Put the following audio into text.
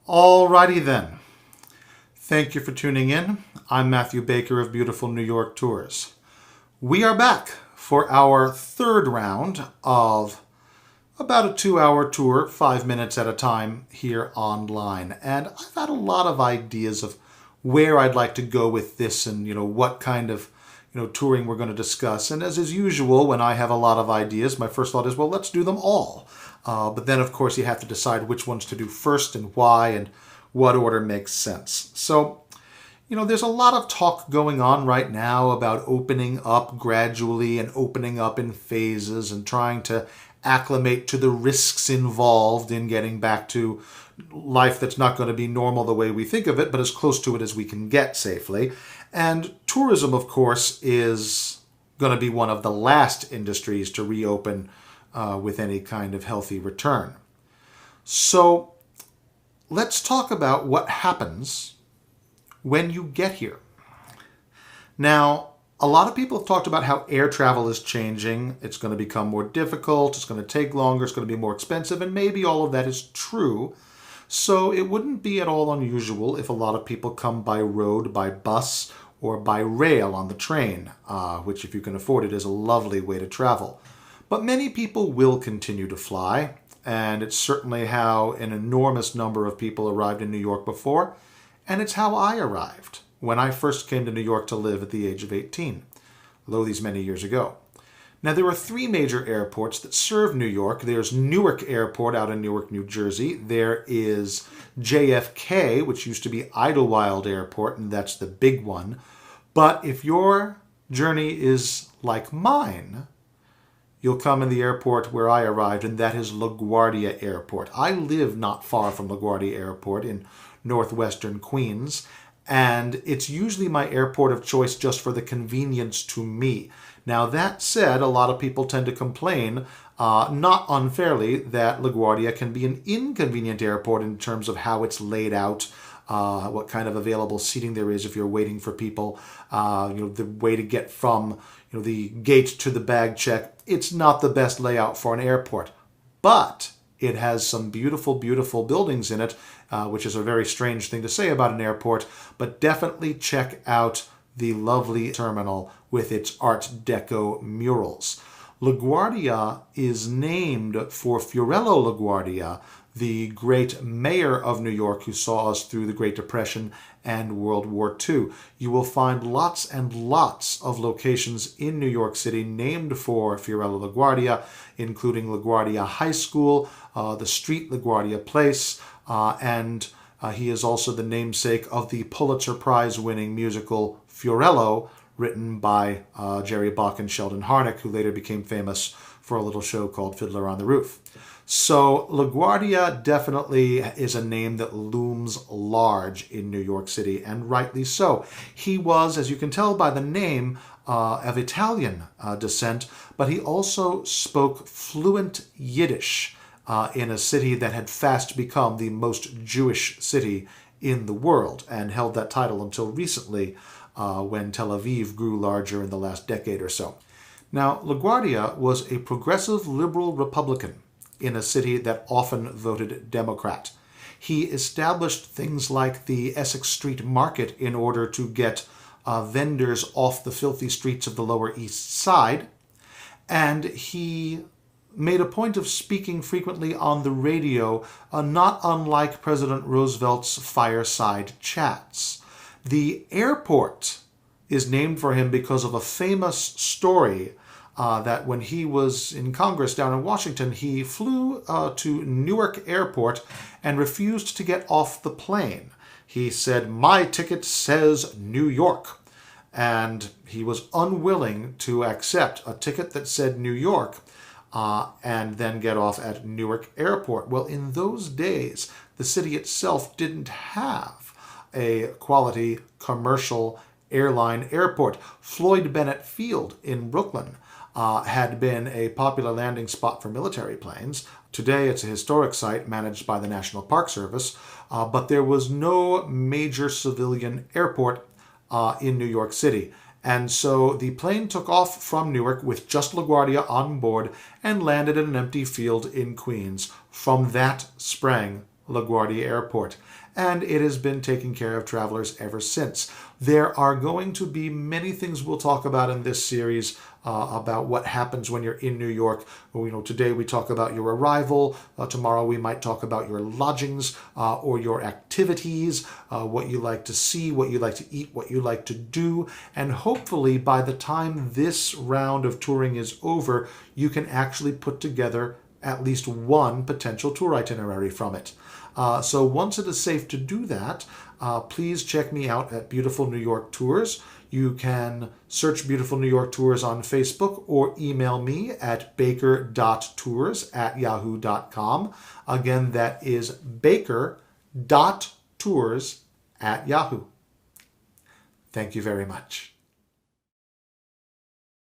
Alrighty then. Thank you for tuning in. I'm Matthew Baker of Beautiful New York Tours. We are back for our third round of about a 2-hour tour, 5 minutes at a time here online. And I've had a lot of ideas of where I'd like to go with this and, what kind of, touring we're going to discuss. And as is usual, when I have a lot of ideas, my first thought is, well, let's do them all. But then, of course, you have to decide which ones to do first and why and what order makes sense. So, there's a lot of talk going on right now about opening up gradually and opening up in phases and trying to acclimate to the risks involved in getting back to life that's not going to be normal the way we think of it, but as close to it as we can get safely. And tourism, of course, is going to be one of the last industries to reopen with any kind of healthy return. So let's talk about what happens when you get here. Now, a lot of people have talked about how air travel is changing. It's going to become more difficult. It's going to take longer. It's going to be more expensive. And maybe all of that is true. So it wouldn't be at all unusual if a lot of people come by road, by bus, or by rail on the train, which, if you can afford it, is a lovely way to travel. But many people will continue to fly, and it's certainly how an enormous number of people arrived in New York before, and it's how I arrived when I first came to New York to live at the age of 18, though these many years ago. Now, there are 3 major airports that serve New York. There's Newark Airport out in Newark, New Jersey. There is JFK, which used to be Idlewild Airport, and that's the big one. But if your journey is like mine, you'll come in the airport where I arrived, and that is LaGuardia Airport. I live not far from LaGuardia Airport in northwestern Queens, and it's usually my airport of choice just for the convenience to me. Now, that said, a lot of people tend to complain, not unfairly, that LaGuardia can be an inconvenient airport in terms of how it's laid out, what kind of available seating there is if you're waiting for people, the way to get from the gate to the bag check. It's not the best layout for an airport, but it has some beautiful, beautiful buildings in it, which is a very strange thing to say about an airport, but definitely check out the lovely terminal with its Art Deco murals. LaGuardia is named for Fiorello LaGuardia, the great mayor of New York who saw us through the Great Depression and World War II. You will find lots and lots of locations in New York City named for Fiorello LaGuardia, including LaGuardia High School, the street LaGuardia Place, and he is also the namesake of the Pulitzer Prize-winning musical Fiorello, written by Jerry Buck and Sheldon Harnick, who later became famous for a little show called Fiddler on the Roof. So LaGuardia definitely is a name that looms large in New York City, and rightly so. He was, as you can tell by the name, of Italian descent, but he also spoke fluent Yiddish in a city that had fast become the most Jewish city in the world, and held that title until recently, when Tel Aviv grew larger in the last decade or so. Now, LaGuardia was a progressive liberal Republican in a city that often voted Democrat. He established things like the Essex Street Market in order to get vendors off the filthy streets of the Lower East Side, and he made a point of speaking frequently on the radio, not unlike President Roosevelt's fireside chats. The airport is named for him because of a famous story that when he was in Congress down in Washington, he flew to Newark Airport and refused to get off the plane. He said, "My ticket says New York." And he was unwilling to accept a ticket that said New York and then get off at Newark Airport. Well, in those days, the city itself didn't have a quality commercial airline airport. Floyd Bennett Field in Brooklyn had been a popular landing spot for military planes. Today, it's a historic site managed by the National Park Service, but there was no major civilian airport in New York City. And so the plane took off from Newark with just LaGuardia on board and landed at an empty field in Queens. From that sprang LaGuardia Airport, and it has been taking care of travelers ever since. There are going to be many things we'll talk about in this series about what happens when you're in New York. Today we talk about your arrival. Tomorrow we might talk about your lodgings or your activities, what you like to see, what you like to eat, what you like to do. And hopefully by the time this round of touring is over, you can actually put together at least one potential tour itinerary from it. So once it is safe to do that, please check me out at Beautiful New York Tours. You can search Beautiful New York Tours on Facebook or email me at baker.tours@yahoo.com. Again, that is baker.tours@yahoo. Thank you very much.